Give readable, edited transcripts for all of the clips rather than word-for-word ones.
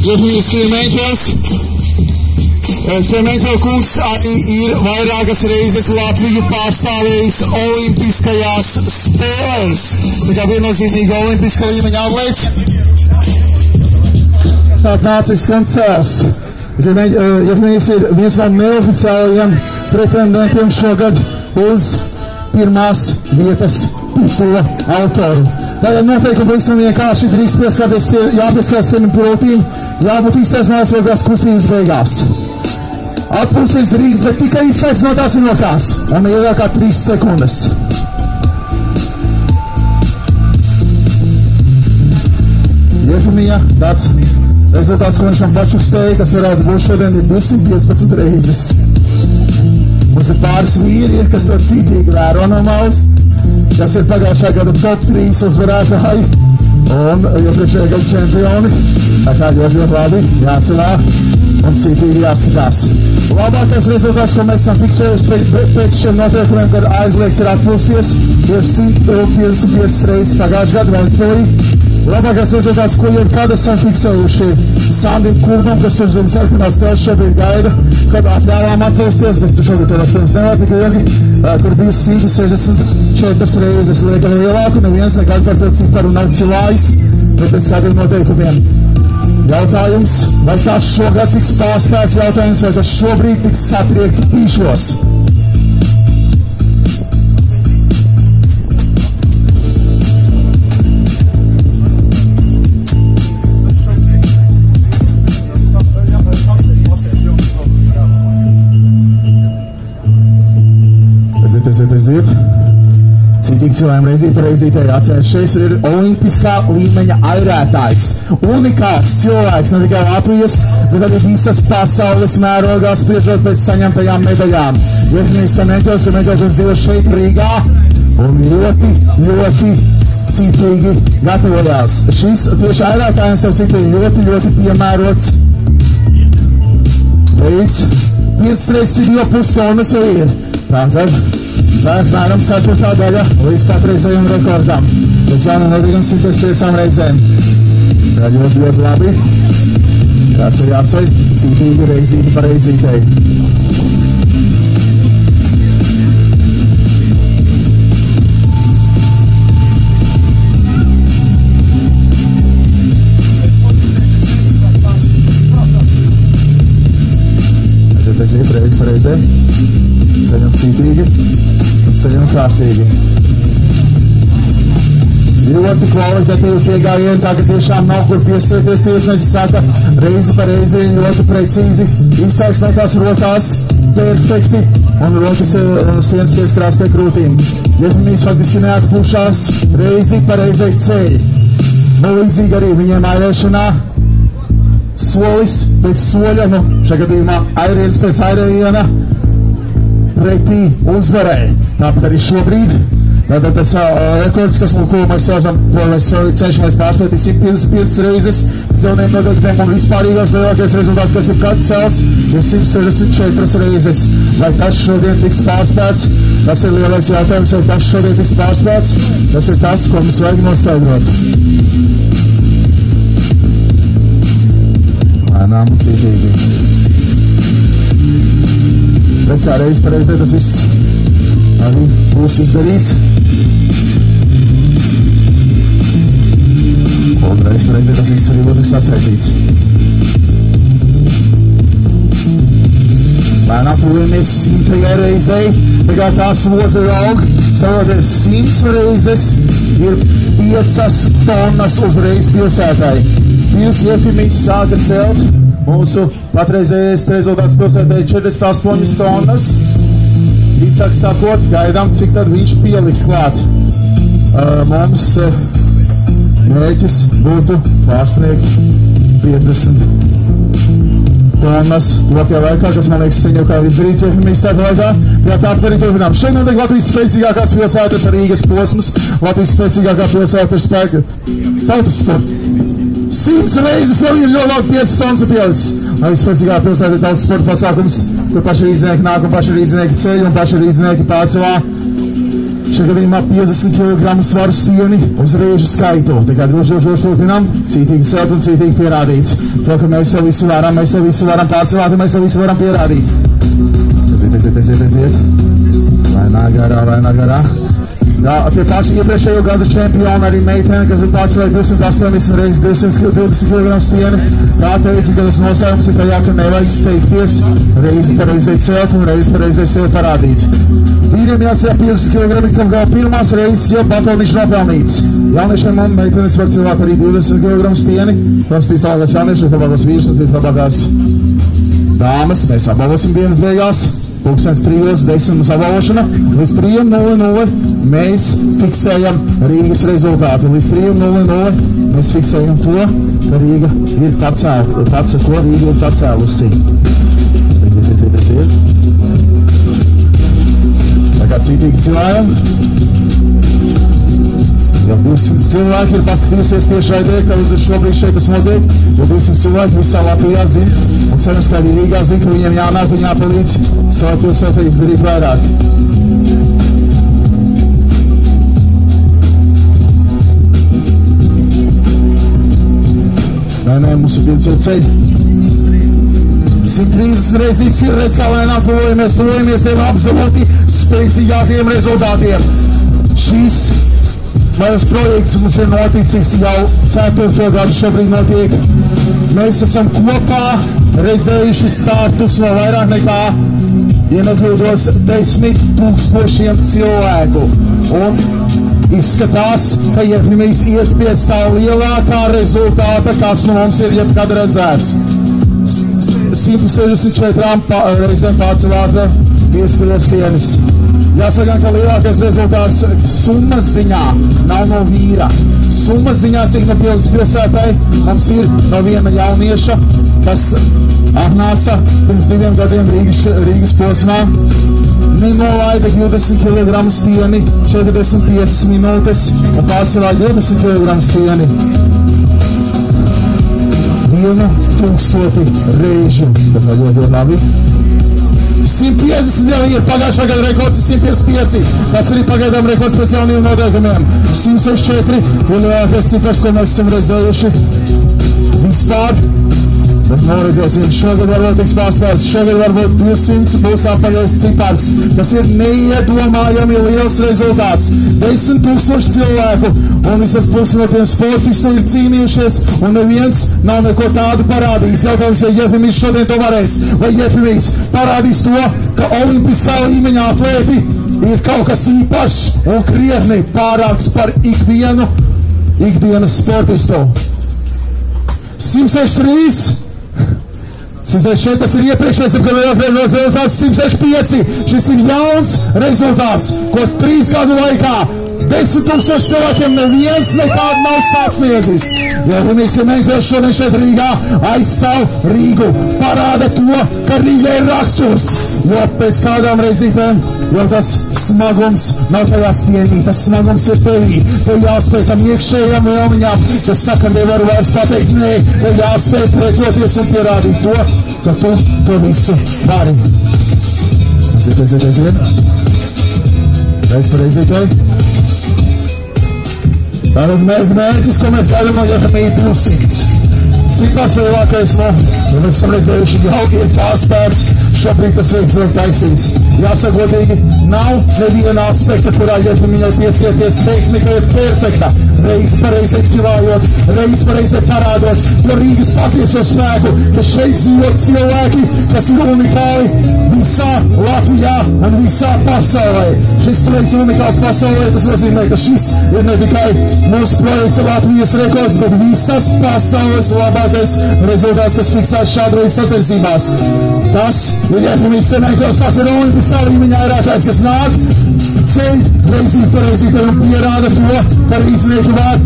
Iefamīs Klimentos. Klimento kungs arī ir vairākas reizes Latviju pārstāvējis olimpiskajās spēles. Tā kā viennozīmīgi olimpiskā līmeņa atlēts. Tātad nācis koncēls. Iefamīs ir viens no neoficiālajiem pretendentiem šogad uz pirmās vietas titula autoru. Tātad noteikti pavisam vienkārši drīkst pieskarties, jāpieskarties tiem pilotiem, jābūt iztaisnās vogās kustības beigās. Atpūsties drīkst, bet tikai iztaisnotās un nokās. Un ilgāk kā 3 sekundes. Iefamija, tāds rezultāts, ko viņš man pačuks teica, kas varētu būt šodien, ir 215 reizes. Mums ir pāris vīri, kas to cītīgi vēro no malas, kas ir pagājušā gada top 3 uzvarētāji un iepriekšējā gada čempioni. Tā kā ļoti labi jācelā un cītīgi jāskatās. Labākais rezultāts, ko mēs esam fiksējuši pēc šiem noteikumiem, kad aizliegts ir atpūsties, ir 155 reizes pagājušā gada Ventspilī. Labākais rezultāts, ko jebkad esam fiksējuši Sandim Kurbam, kas tur zem sarkanās tēls šobrīd gaida, kad atļāvām atpūsties, bet tu šobrīd tur films nenotika ilgi, kur bija 164 reizes liekam lielāku, neviens nekad par to ciparu nav cilājis, bet pēc kādiem noteikumiem. Jautājums, vai tas šogad tiks pārspēts, jautājums, vai tas šobrīd tiks satriekts pīšos? Aiziet. Citīgi cilvēkiem reizītēji atceries, šeit ir olimpiskā līmeņa airētājs. Unikāls cilvēks, ne tikai Latvijas, bet arī visas pasaules mērogā spriežot pēc saņemtajām medaļām. Iefamīs Klimentos dzīvo šeit Rīgā un ļoti citīgi gatavojās. Šis tieši airētājs tev citīgi ļoti piemērots. Līdz 5,5 tonnas jau ir. Tātad apmēram 4. daļa līdz patreizējiem rekordam. Pēc jaunam notiekam 105 reizēm. Tā ļoti labi. Jāceļ, cītīgi reizīti pa reizītei. Aiziet reizi pa reizē. Ceļam cītīgi. Ceļam kārtīgi. Ļoti kvalitatīvi piegājieni, tā ka tiešām nav kur piesēties. Tiesnesis saka, reizi pa reizi ļoti precīzi iztaisnotās rokās, perfekti, un rokas stienas pieskarās pie krūtīm. Iefamīs faktiski neatpušās, reizi pa reizei ceļ. Līdzīgi arī viņiem airēšanā. Solis pēc soļa, šajā gadījumā airiens pēc airējiena, pretī uzvarē. Tāpat arī šobrīd. Tātad tas rekords, ko mēs saucam, cenšamies pārspēt 155 reizes pēc jauniem noteikumiem un vispārīgās lielākais rezultāts, kas ir kad celts, ir 164 reizes. Vai tas šodien tiks pārspēts? Tas ir lielais jautājums, vai tas šodien tiks pārspēts? Tas ir tas, ko mums vajag noskaidrot. Lēnām un cītīgi. Pēc kā reizi par reizē tas viss arī būs izdarīts. Un reizi par reizē tas viss arī būs sastrētīts. Lēnām pūlēmies 100. reizei, tā kā tā slodze aug, savukārt 100 reizes ir 5 tonnas uzreiz pilsētai. Divas Iefamīs sāka celt. Mūsu patreizējais rezultāts pilsētai 48 tonnas. Īsāk sakot, gaidām, cik tad viņš pieliks klāt. Mums mērķis būtu pārsniegt 50 tonnas lokajā laikā, kas man liekas seņo kā izdarīts Iefamīs tādā laikā. Jā, tāpat arī turpinām. Šeit notiek Latvijas spēcīgākās pilsētas Rīgas posms. Latvijas spēcīgākā pilsēta ir spēka tautas sporta. 100 reizes vēl ir ļoti labi 5 tonnas pielis. Vispēcīgā pilsēta ir tautas sporta pasākums, kur paši rīdzinieki nāk un paši rīdzinieki ceļ un paši rīdzinieki pārcelā Šajā gadījumā 50 kg svaru stieni uz reižu skaitu. Tikai droši turpinām, cītīgi celt un cītīgi pierādīt. To, ka mēs to visu varam pārcelāt un mēs to visu varam pierādīt. Aiziet. Vainā garā. Jā, pie paša iepriekšējo gadu čempiona arī meitene, kas ir pārcelēja 280 reizes 220 kg stieni. Tā teica, ka tas nostājums ir tajā, ka nevajag steigties, reizi pareizai celt un reizi pareizai sevi parādīt. Vīriem jāceļ 50 kg, kam gala pirmās reizes, jo batoniņš nopelnīts. Jauniešiem un meitenes var celāt arī 20 kg stieni. Protams, tīs labākās jauniešas, labākās vīrus un tīs labākās dāmas. Mēs apbalvosim dienas beigās. 3:10 mums apbalvošana. Līdz 3:00 mēs fiksējam Rīgas rezultātu. Līdz 3:00 mēs fiksējam to, ka Rīga ir pacēlusi. Ko Rīga ir pacēlusi. Aiziet. Tā kā cītīgi cilājam. Ja 200 cilvēki ir paskatījusies tieši raidē, ka šobrīd šeit tas notiek, jo 200 cilvēki visā Latvijā zina, un cerams, ka arī Rīgā zina, ka viņiem jānāk un jāpalīdz savā pilsētā izdarīt vairāk. Nē, mums ir viens jau ceļ. 130 reizes ir redz, kā lēnām tuvojamies tiem absolūti spēcīgākiem rezultātiem. Šīs manas projekts mums ir noticis jau 4. gadu šobrīd notiek. Mēs esam kopā redzējuši startus no vairāk nekā, ja nekļūdos, 10,000 cilvēku. Un izskatās, ka Jefimijs iet pie tā lielākā rezultāta, kas no mums ir jebkad redzēts. 164 reizēm pārcelāta 5 kg stienis. Jāsaka, ka lielākais rezultāts summas ziņā nav no vīra. Summas ziņā, cik no pilsētai mums ir no viena jaunieša, kas atnāca pirms 2 gadiem Rīgas posmā, nenolaida 20 kg stieni 45 minūtes un pārcelāja 20 kg stieni 1000 reižu. Tā kā ļoti labi. 150 jau ir pagājušā gada rekords, 155. Tas arī pagaidām rekords pēc jauniem noteikumiem. 164 ir lielākais cipars, ko mēs esam redzējuši vispār. Bet noredzēsim, šogad varbūt tiks pārspēlēts, šogad varbūt 200 būs apaļais cipars. Tas ir neiedomājami liels rezultāts. 10,000 cilvēku un visas puses no tiem sportistu ir cīnījušies un neviens nav neko tādu parādījis. Jautājums, vai Jefimijs šodien to varēs, vai Jefimijs parādīs to, ka olimpiskā līmeņā atlēti ir kaut kas īpašs un krietni pārāks par ikvienu ikdienas sportistu. 163. 164, tas ir iepriekšējais, kad rezultāts 165. Šis ir jauns rezultāts, ko 3 gadu laikā 10,000 cilvēkiem neviens nekādu nav sasniedzis. Jo Jefimijs Kļemeņģelis šodien šeit Rīgā aizstāv Rīgu, parāda to, ka Rīga ir raksturs. Jo pēc kādām reizītēm, jo tas smagums nav tajā stienī, tas smagums ir tevī. Tev jāspēj tam iekšējām vēlmiņām, kas saka, nevaru vairs pateikt, nē, tev jāspēj pretoties un pierādīt to, ka tu to visu vari. Aiziet. Reizītēji. Tātad mērķis, ko mēs gaidām no Jefimija 200. Cipars lielākais no, ja mēs esam redzējuši, jau ir pārspērts, šobrīd tas veiks vēl taisīts. Jāsaka godīgi, nav neviena aspekta, kurā Jefimijai piesieties, tehnika ir perfekta. Reiz pareizai cilājot, reiz pareizai parādot, jo Rīgas patieso spēku, ka šeit dzīvo cilvēki, kas ir unikāli visā Latvijā un visā pasaulē. Šis projekts ir unikāls pasaulē, tas nozīmē, ka šis ir ne tikai mūsu projekta Latvijas rekords, bet visas pasaules labākais rezultāts, kas fiksēts šādu veidu sacensībās. Tas ir Jefimijs Kļemeņģelis, tas ir olimpiskā līmeņā ērākais, kas nāk, ceļ reizītē un pierāda to, ka rīznieki var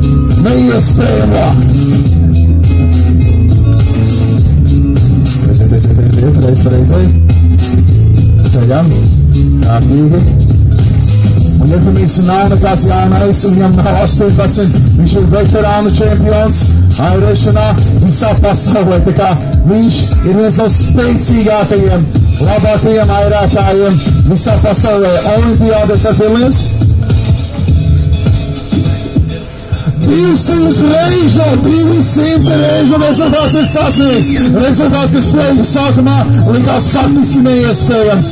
neiespējamo. Reiz pareizai. Ceļam. Kārtīgi. Un Jefimijs nav nekāds jaunais, viņam nav 18, viņš ir veterānu čempions airēšanā visā pasaulē. Tā kā viņš ir viens no spēcīgākajiem, labākajiem airētājiem visā pasaulē. Olimpiādēs ar pielies. 200 reižu rezultāts ir sasniegts. Rezultāts, kas spēļu sākumā likās faktiski neiespējams.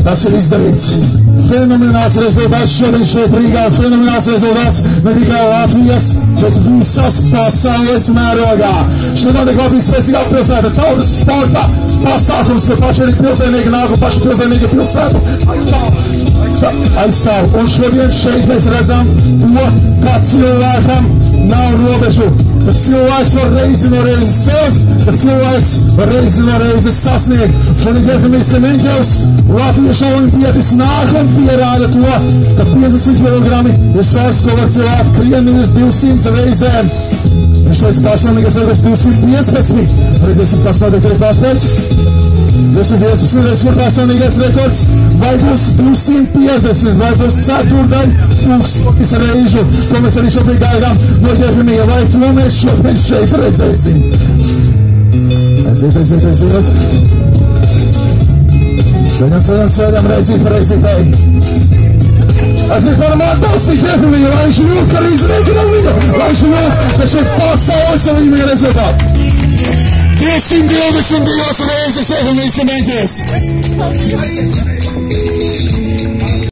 Tas ir izdarīts. Fenomenāls rezultāts šodien šeit Rīgā. Fenomenāls rezultāts ne tikai Latvijas, bet visas pasaules mērogā. Šodien notiek Latvijas spēcīgā pilsēta tautas sporta pasākums, kur paši arī pilsētnieki nāk un paši pilsētnieki pilsētu aizstāv. Un šodien šeit mēs redzam to, kā cilvēkam nav robežu. Kad cilvēks var reizi no reizes celt, kad cilvēks var reizi no reizes sasniegt. Šodien Georgijs Semeņģevs, latviešu olimpietis, nāk un pierāda to, ka 50 kg ir svars, ko var cilvēkt krieni uz 200 reizēm. Viņš teica personīgais rekords 215. Redzēsim, kas notiek arī pārspēc. 215 reizes kur personīgais rekords. Vai būs 250, vai būs ceturdaļa 1000 reižu. To mēs arī šobrīd gaidām no Georgija, vai to mēs šobrīd šeit redzēsim. Aiziet. Ceļam, reizītēji. Aiziet, varam atbalstīt Georgiju, lai viņš jūt, ka Rīgas reikinam viņu, lai viņš jūt, ka šeit pasaules līmeņa rezultāti. 222 reizes Georgijs Semeņģevs.